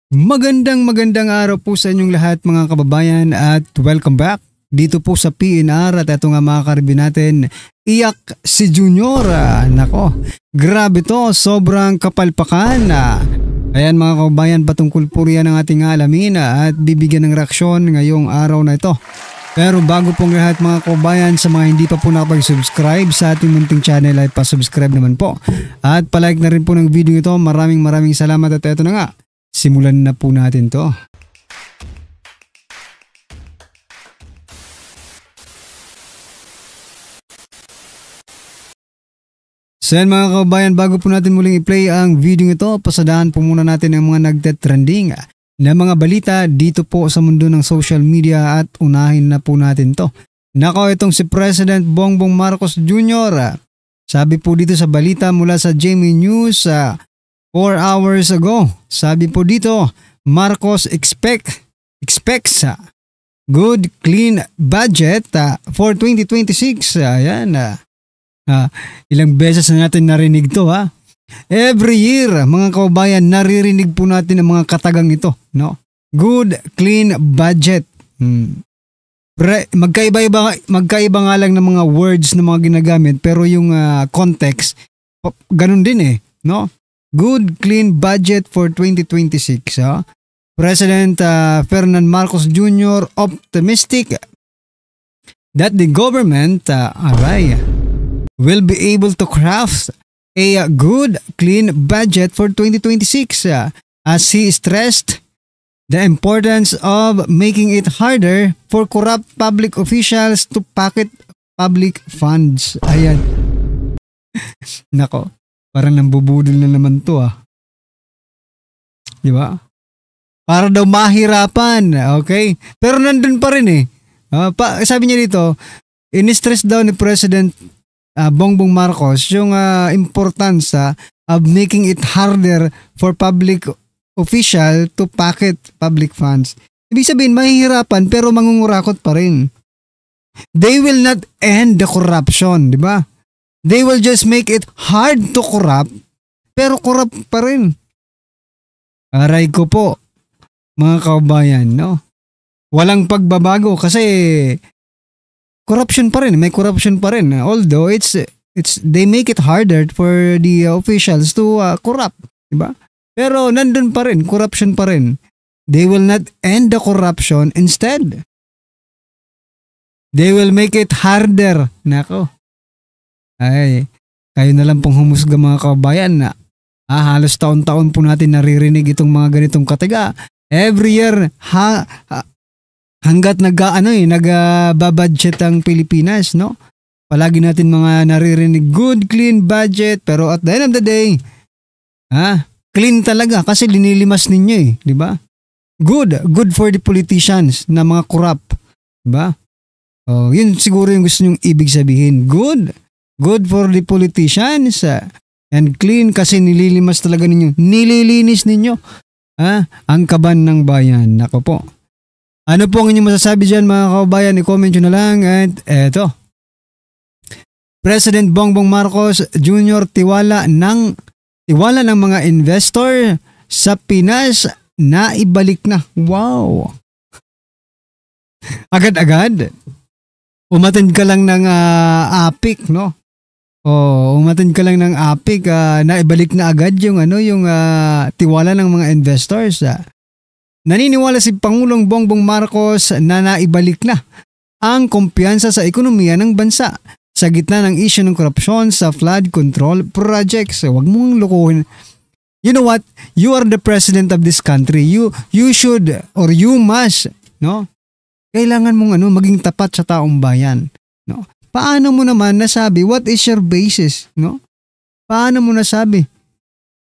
Magandang araw po sa inyong lahat mga kababayan at welcome back dito po sa PNR at ito nga mga karibin natin, iyak si Junior. Nako, grabe to, sobrang kapalpakan. Ayan mga kababayan, patungkol po riyan ang ating alamin at bibigyan ng reaksyon ngayong araw na ito. Pero bago pong lahat mga kababayan, sa mga hindi pa po nakapag-subscribe sa ating munting channel ay pa-subscribe naman po. At palike na rin po ng video ito. Maraming salamat at ito na nga. Simulan na po natin to. So yan mga kababayan, bago po natin muling i-play ang video ito, pasadahan po muna natin ang mga nagte-trending na mga balita dito po sa mundo ng social media at unahin na po natin to. Nako, itong si President Bongbong Marcos Jr. Sabi po dito sa balita mula sa GMA News 4 hours ago. Sabi po dito, Marcos expects good clean budget for 2026. Ayan. Ilang beses na natin narinig to ha. Every year mga kababayan, naririnig po natin ang mga katagang ito, no? Good clean budget. Magkaiba nga lang ng mga words na mga ginagamit pero yung context ganun din eh, no? Good clean budget for 2026. President Ferdinand Marcos Jr. optimistic that the government will be able to craft a good clean budget for 2026 as he stressed the importance of making it harder for corrupt public officials to pocket public funds. Ayan. Nako, parang nambubudol na naman to Di ba? Para daw mahirapan, okay? Pero nandun pa rin eh. Sabi niya dito, in-stress daw ni President Bongbong Marcos yung importance of making it harder for public official to pocket public funds. Ibig sabihin, mahihirapan pero mangungurakot pa rin. They will not end the corruption, di ba? They will just make it hard to corrupt, pero corrupt pa rin. Aray ko po, mga kababayan, no? Walang pagbabago kasi corruption pa rin, may corruption pa rin. Although they make it harder for the officials to corrupt, di ba? Pero nandun pa rin, corruption pa rin. They will not end the corruption, instead they will make it harder. Nako. Ay, kayo na lang pong humusga mga kababayan na halos taon-taon po natin naririnig itong mga ganitong kataga. Every year hanggat nagbabudget ang Pilipinas, no? Palagi natin mga naririnig good clean budget, pero at the end of the day, clean talaga kasi linilimas ninyo eh, di ba? Good for the politicians na mga corrupt, di ba? Oh, yun siguro yung gusto nyong ibig sabihin. Good for the politicians and clean kasi nililimas talaga ninyo. Nililinis ninyo ang kaban ng bayan. Nako po. Ano po ang inyong masasabi dyan mga kababayan? I-comment nyo na lang. At eto. President Bongbong Marcos Jr. tiwala ng mga investor sa Pinas na ibalik na. Wow. Agad-agad. Umattend ka lang ng APIC, no? Umattend ka lang ng APIC, na ibalik na agad yung tiwala ng mga investors. Naniniwala si Pangulong Bongbong Marcos na naibalik na ang kumpiyansa sa ekonomiya ng bansa sa gitna ng issue ng korupsyon sa flood control projects. Huwag mong lukuhin. You know what? You are the president of this country. You should or you must, no? Kailangan mong maging tapat sa taong bayan, no? Paano mo naman nasabi, what is your basis, no? Paano mo nasabi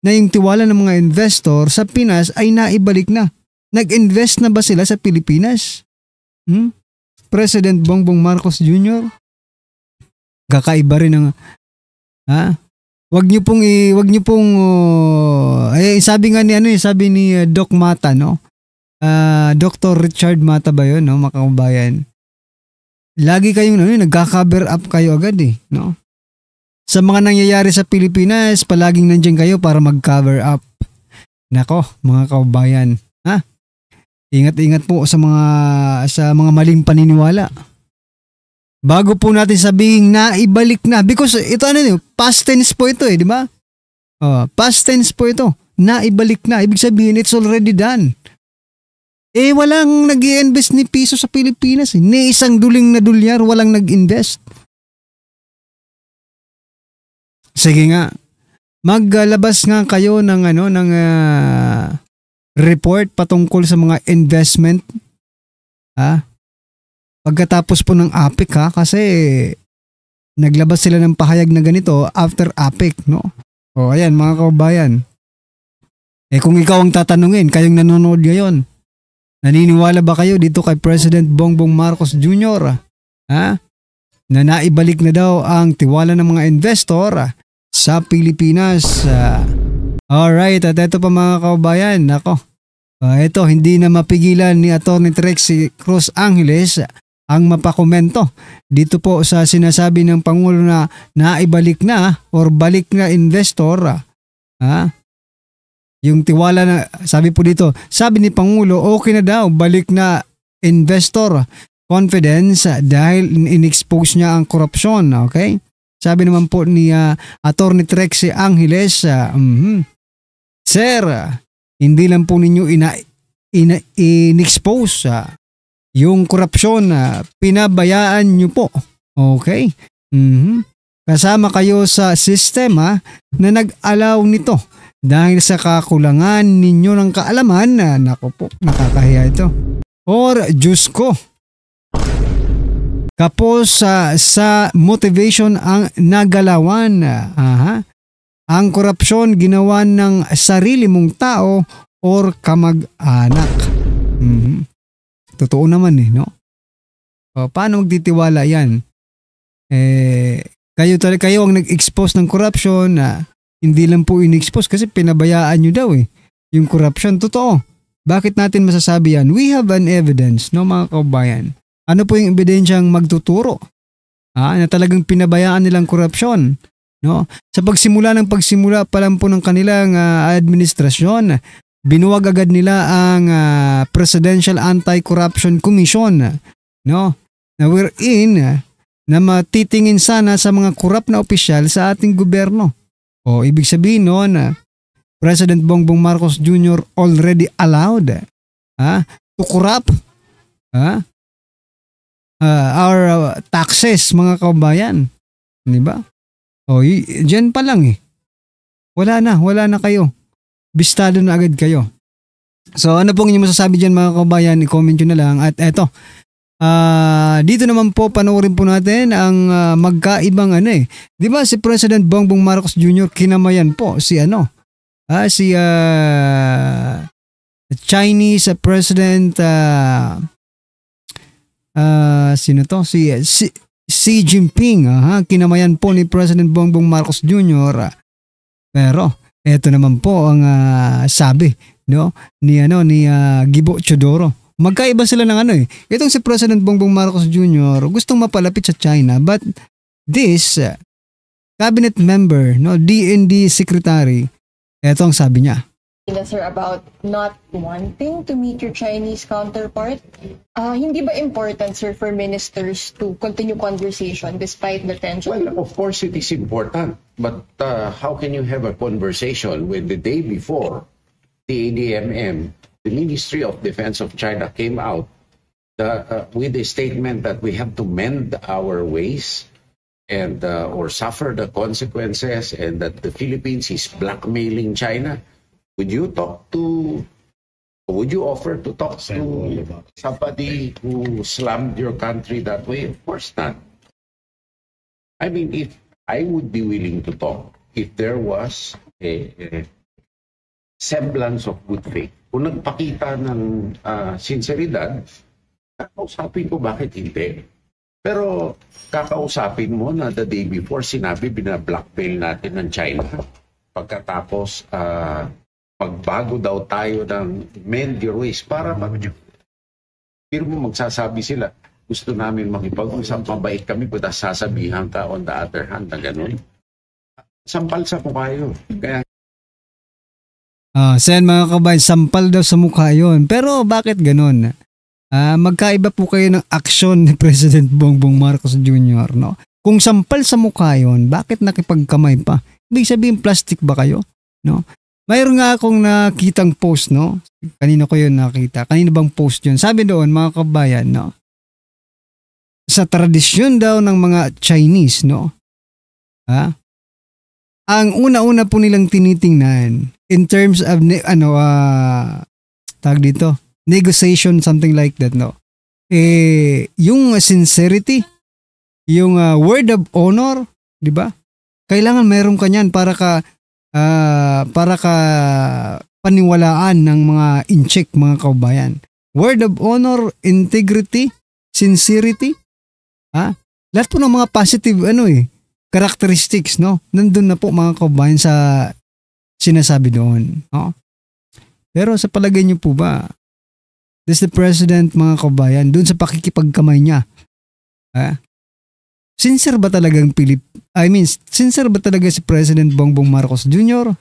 na yung tiwala ng mga investor sa Pinas ay naibalik na? Nag-invest na ba sila sa Pilipinas? President Bongbong Marcos Jr.? Kakaiba rin ang Wag niyo pong sabi ni Doc Mata, no? Dr. Richard Mata ba 'yon, no, mga kababayan? Lagi kayong nagka-cover up kayo agad eh, no? Sa mga nangyayari sa Pilipinas, palaging nandiyan kayo para mag-cover up. Nako, mga kababayan, Ingat-ingat po sa mga maling paniniwala. Bago po natin sabihin na ibalik na, because ito past tense po ito di ba? Past tense po ito, na ibalik na. Ibig sabihin, it's already done. Walang nag-i-invest ni piso sa Pilipinas. Ni isang duling na dolyar, walang nag-invest. Sige nga, maglabas nga kayo ng report patungkol sa mga investment. Pagkatapos po ng APEC kasi naglabas sila ng pahayag na ganito after APEC, no? Ayan mga kababayan. Kung ikaw ang tatanungin, kayong nanonood ngayon, naniniwala ba kayo dito kay President Bongbong Marcos Jr. Na naibalik na daw ang tiwala ng mga investor sa Pilipinas? Alright, at ito pa mga kababayan, ito hindi na mapigilan ni Atty. Trixie Cruz Angeles ang mapakomento dito po sa sinasabi ng Pangulo na naibalik na or balik na investor. Yung tiwala na, sabi po dito, sabi ni Pangulo, okay na daw, balik na investor confidence dahil in-expose niya ang korupsyon. Okay? Sabi naman po ni Atty. Trixie Angeles, Sir, hindi lang po ninyo in-expose yung korupsyon na pinabayaan nyo po. Okay? Kasama kayo sa sistema na nag-allow nito dahil sa kakulangan ninyo ng kaalaman na naku po, nakakahiya ito. Or, Diyos ko, kapos sa motivation ang nagalawan. Ang korupsyon ginawa ng sarili mong tao or kamag-anak. Totoo naman no? Paano magtitiwala yan? Kayo ang nag-expose ng corruption na hindi lang po in-expose kasi pinabayaan nyo daw yung corruption. Totoo. Bakit natin masasabi yan? We have an evidence, no mga kabayan. Ano po yung ebidensyang magtuturo? Na talagang pinabayaan nilang corruption. No? Sa pagsimula pa lang po ng kanilang administrasyon, binuwag agad nila ang Presidential Anti-Corruption Commission, no? Na wherein na matitingin sana sa mga korap na opisyal sa ating gobyerno. Ibig sabihin noon, President Bongbong Marcos Jr. already allowed to corrupt our taxes, mga kabayan. Di ba? Diyan pa lang Wala na kayo. Bistado na agad kayo. So ano pong inyong masasabi dyan mga kabayan, i-comment nyo na lang. At eto, dito naman po panoorin po natin ang magkaibang Di ba si President Bongbong Marcos Jr. kinamayan po si Chinese President sino to? Si Xi Jinping. Kinamayan po ni President Bongbong Marcos Jr. Pero eto naman po ang sabi ni Gibo Chodoro. Magkaiba sila ng Itong si President Bongbong Marcos Jr. gustong mapalapit sa China, but this cabinet member, DND secretary, eto ang sabi niya. Sir, about not wanting to meet your Chinese counterpart. Hindi ba important, sir, for ministers to continue conversation despite the tension? Well, of course it is important. But how can you have a conversation when the day before the ADMM, the Ministry of Defense of China came out with a statement that we have to mend our ways and or suffer the consequences, and that the Philippines is blackmailing China? Would you offer to talk to somebody who slammed your country that way? Of course not. I mean, if I would be willing to talk if there was a semblance of good faith. Kung nagpakita ng sinseridad, kakausapin ko bakit hindi. Pero kakausapin mo na the day before sinabi bina-blackmail natin ng China. Pagkatapos magbago daw tayo ng mend your ways para pero mo magsasabi sila, gusto namin makipag-usap, mabait kami, but sasabihan ka on the other hand na ganun. Sampal sa kayo. Kaya Sen mga kabayan, sampal daw sa mukha yon. Pero bakit ganun? Magkaiba po kayo ng aksyon ni President Bongbong Marcos Jr., no? Kung sampal sa mukha yon, bakit nakipagkamay pa? Ibig sabihin, plastic ba kayo? No? Mayroon nga akong nakitang post, no? Kanina ko yun nakita. Kanina bang post yun? Sabi doon, mga kabayan, no? Sa tradisyon daw ng mga Chinese, no? Ang una-una po nilang tinitingnan in terms of tag dito, negotiation, something like that, no? Yung sincerity, yung word of honor, di ba? Kailangan mayroon ka niyan para ka paniwalaan ng mga incheck, mga kaubayan. Word of honor, integrity, sincerity, lahat po ng mga positive characteristics, no? Nandun na po, mga kaubayan, sa sinasabi doon, no? Pero sa palagay niyo po ba, this the president, mga kaubayan, doon sa pakikipagkamay niya, sincere ba talagang sincere ba talaga si President Bongbong Marcos Jr.?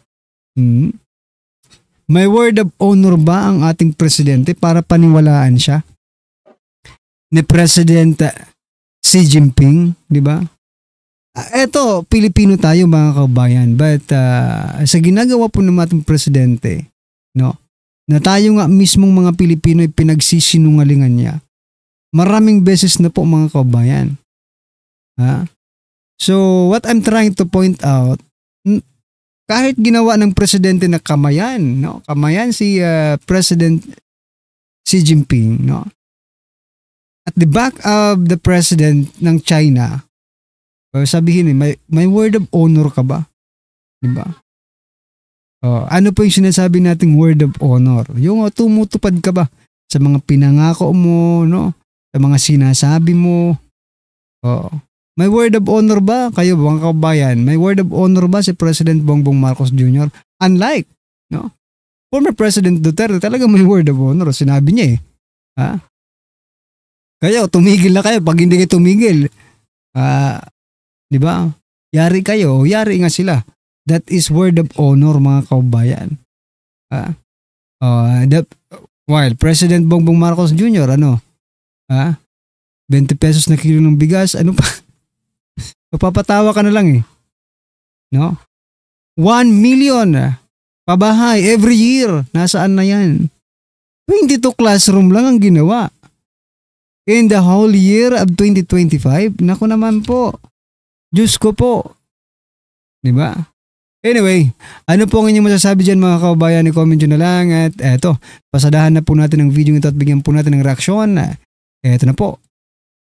May word of honor ba ang ating presidente para paniwalaan siya ni President Xi Jinping, di ba? Eto, Pilipino tayo, mga kabayan, but sa ginagawa po ng ating presidente, no, na tayo nga mismong mga Pilipino ay pinagsisinungalingan niya, maraming beses na po, mga kabayan. So, what I'm trying to point out, kahit ginawa ng presidente na kamayan, no, kamayan si President Xi Jinping, no, at the back of the president ng China, sabihin may word of honor ka ba? Diba? Ano po yung sinasabi nating word of honor? Yung tumutupad ka ba sa mga pinangako mo, no? Sa mga sinasabi mo? May word of honor ba kayo, mga kabayan? May word of honor ba si President Bongbong Marcos Jr.? Unlike, no? Former President Duterte, talaga may word of honor. Sinabi niya Kayo, tumigil na kayo. Pag hindi kayo tumigil, di ba? Yari kayo, yari nga sila. That is word of honor, mga kaubayan. While President Bongbong Marcos Jr., 20 pesos na kilo ng bigas, ano pa? Papatawa ka na lang no? 1 million pabahay every year. Nasaan na yan? 22 classroom lang ang ginawa. In the whole year of 2025, naku naman po. Diyos ko po. Diba? Anyway, ano po ang inyong masasabi dyan, mga kababayan? I-comment nyo na lang. At eto, pasadahan na po natin ang video ito at bigyan po natin ng reaksyon. Eto na po.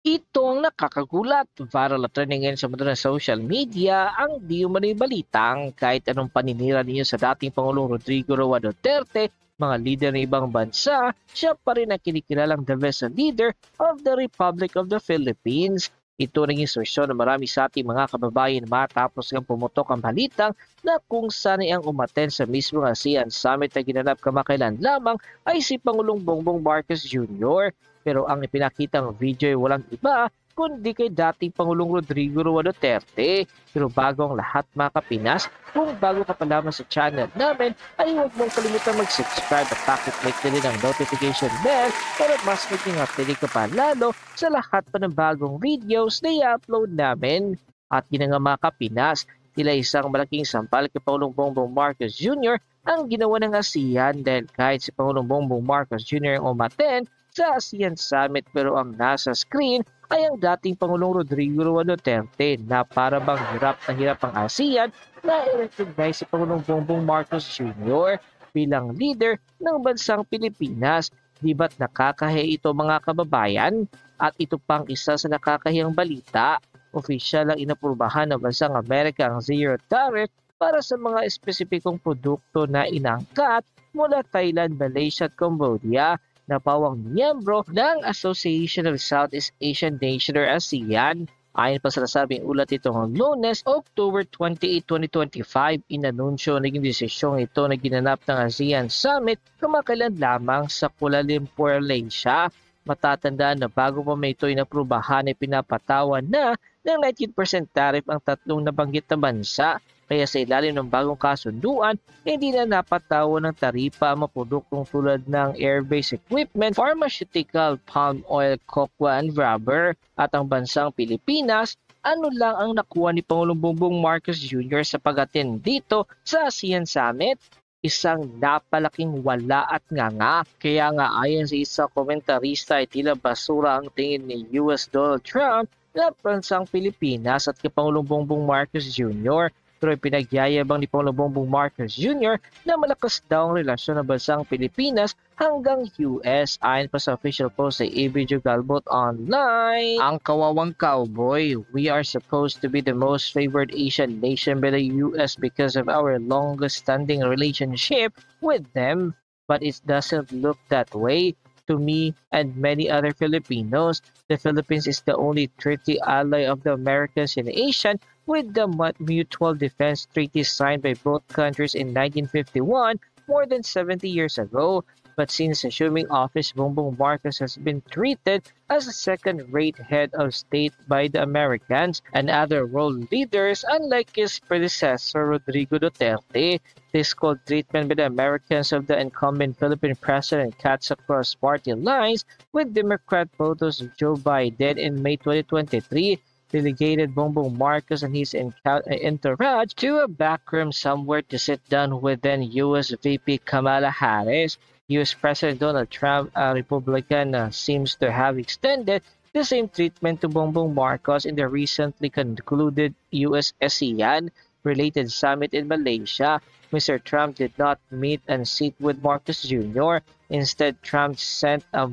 Ito ang nakakagulat. Viral at trending ngayon sa mundo ng social media ang di umano'y balitang kahit anong paninira ninyo sa dating Pangulong Rodrigo Roa Duterte, mga leader ng ibang bansa, siya pa rin ang kinikilalang the best leader of the Republic of the Philippines. Ito naging solusyon ng marami sa ating mga kababayan matapos ng pumutok ang balitang na kung saan ang umaten sa mismong ASEAN Summit na ginanap kamakailan lamang ay si Pangulong Bongbong Marcos Jr. Pero ang ipinakitang video ay walang iba kundi kay dating Pangulong Rodrigo Roa Duterte. Pero bago ang lahat, mga kapinas, kung bago ka pa lamang sa channel namin, ay huwag mong kalimutan mag-subscribe at pakiclick na rin ang notification bell para mas maging updated ka pa lalo sa lahat pa ng bagong videos na i-upload namin. At yun nga, mga kapinas, tila isang malaking sampal kay Pangulong Bongbong Marcos Jr. ang ginawa ng ASEAN dahil kahit si Pangulong Bongbong Marcos Jr. ang umaten sa ASEAN Summit pero ang nasa screen ay ang dating Pangulong Rodrigo Roa Duterte na para bang hirap na hirap ang ASEAN na i-recognize si Pangulong Bongbong Marcos Jr. bilang leader ng bansang Pilipinas. Di ba't nakakahiya ito, mga kababayan? At ito pang isa sa nakakahiyang balita, opisyal ang inaprubahan ng bansang Amerika ang zero tariff para sa mga espesipikong produkto na inangkat mula Thailand, Malaysia at Cambodia na pawang miyembro ng Association of Southeast Asian Nations or ASEAN. Ayon pa sa nasabing ulat itong Lunes, October 28, 2025, inanunsyo naging desisyong ito na ginanap ng ASEAN Summit kamakailan lamang sa Kuala Lumpur, Malaysia. Matatandaan na bago pa may ito inaprubahan ay pinapatawan na ng 19% tariff ang tatlong nabanggit na bansa. Kaya sa ilalim ng bagong kasunduan, hindi na napatawan ng taripa ang mga produktong tulad ng air-based equipment, pharmaceutical, palm oil, cocoa, and rubber. At ang bansang Pilipinas, ano lang ang nakuha ni Pangulong Bongbong Marcos Jr. sa pag-attend dito sa ASEAN Summit? Isang napalaking wala at nganga. Kaya nga ayon sa isang komentarista ay tila basura ang tingin ni US Donald Trump na bansang Pilipinas at kay Pangulong Bongbong Marcos Jr. Pero pinagyayabang ni Pangulong Bongbong Marcos Jr. na malakas daw ang relasyon ng bansang Pilipinas hanggang US. Ayon pa sa official post sa ABJ Galbot Online, ang kawawang cowboy, we are supposed to be the most favored Asian nation by the US because of our longest standing relationship with them. But it doesn't look that way. To me and many other Filipinos, the Philippines is the only treaty ally of the Americans in Asia with the Mutual Defense Treaty signed by both countries in 1951, more than 70 years ago. But since assuming office, Bongbong Marcos has been treated as a second-rate head of state by the Americans and other world leaders, unlike his predecessor Rodrigo Duterte. This cold treatment by the Americans of the incumbent Philippine president cuts across party lines, with Democrat photos of Joe Biden in May 2023 delegated Bongbong Marcos and his entourage to a backroom somewhere to sit down with then U.S. VP Kamala Harris. U.S. President Donald Trump, a Republican, seems to have extended the same treatment to Bongbong Marcos in the recently concluded U.S. ASEAN-related summit in Malaysia. Mr. Trump did not meet and sit with Marcos Jr. Instead, Trump sent a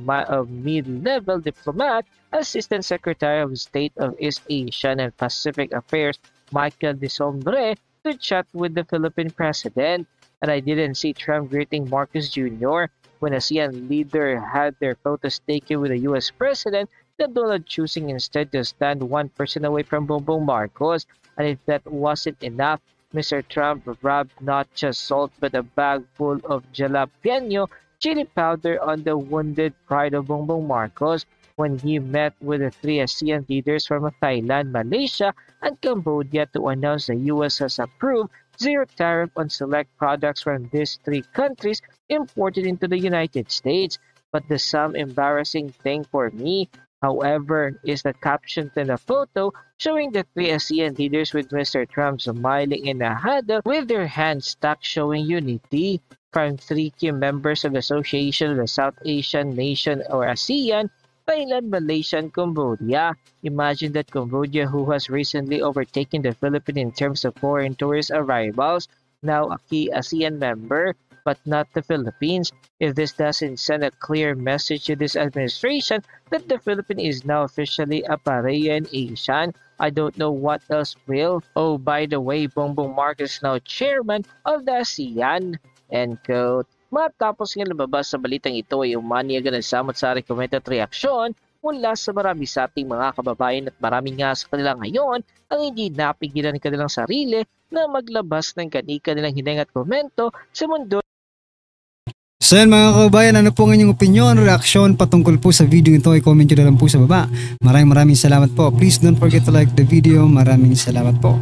mid-level diplomat, Assistant Secretary of State of East Asian and Pacific Affairs, Michael De Sombre, to chat with the Philippine president. And I didn't see Trump greeting Marcos Jr. when ASEAN leader had their photos taken with the U.S. president, that Donald choosing instead to stand one person away from Bongbong Marcos. And if that wasn't enough, Mr. Trump rubbed not just salt but a bag full of jalapeno chili powder on the wounded pride of Bongbong Marcos when he met with the three ASEAN leaders from Thailand, Malaysia, and Cambodia to announce the U.S. has approved zero tariff on select products from these three countries imported into the United States. But the some embarrassing thing for me, however, is the caption to the photo showing the three ASEAN leaders with Mr. Trump smiling in a huddle with their hands stuck, showing unity from three key members of the Association of the South Asian Nation or ASEAN, Thailand, Malaysia, and Cambodia. Imagine that Cambodia, who has recently overtaken the Philippines in terms of foreign tourist arrivals, now a key ASEAN member, but not the Philippines. If this doesn't send a clear message to this administration that the Philippines is now officially a paria in Asia, I don't know what else will. Oh, by the way, Bongbong Marcos is now chairman of the ASEAN. End quote. Matapos nga lumabas sa balitang ito ay umaniyagan ng samot sa recommended reaksyon mula sa marami sa ating mga kababayan at marami nga sa kanila ngayon ang hindi napigilan ng kanilang sarili na maglabas ng kanilang hineng at komento sa mundo. So yan mga kababayan, ano po ang inyong opinion, reaksyon patungkol po sa video ito ay comment nyo na lang po sa baba. Maraming salamat po. Please don't forget to like the video. Maraming salamat po.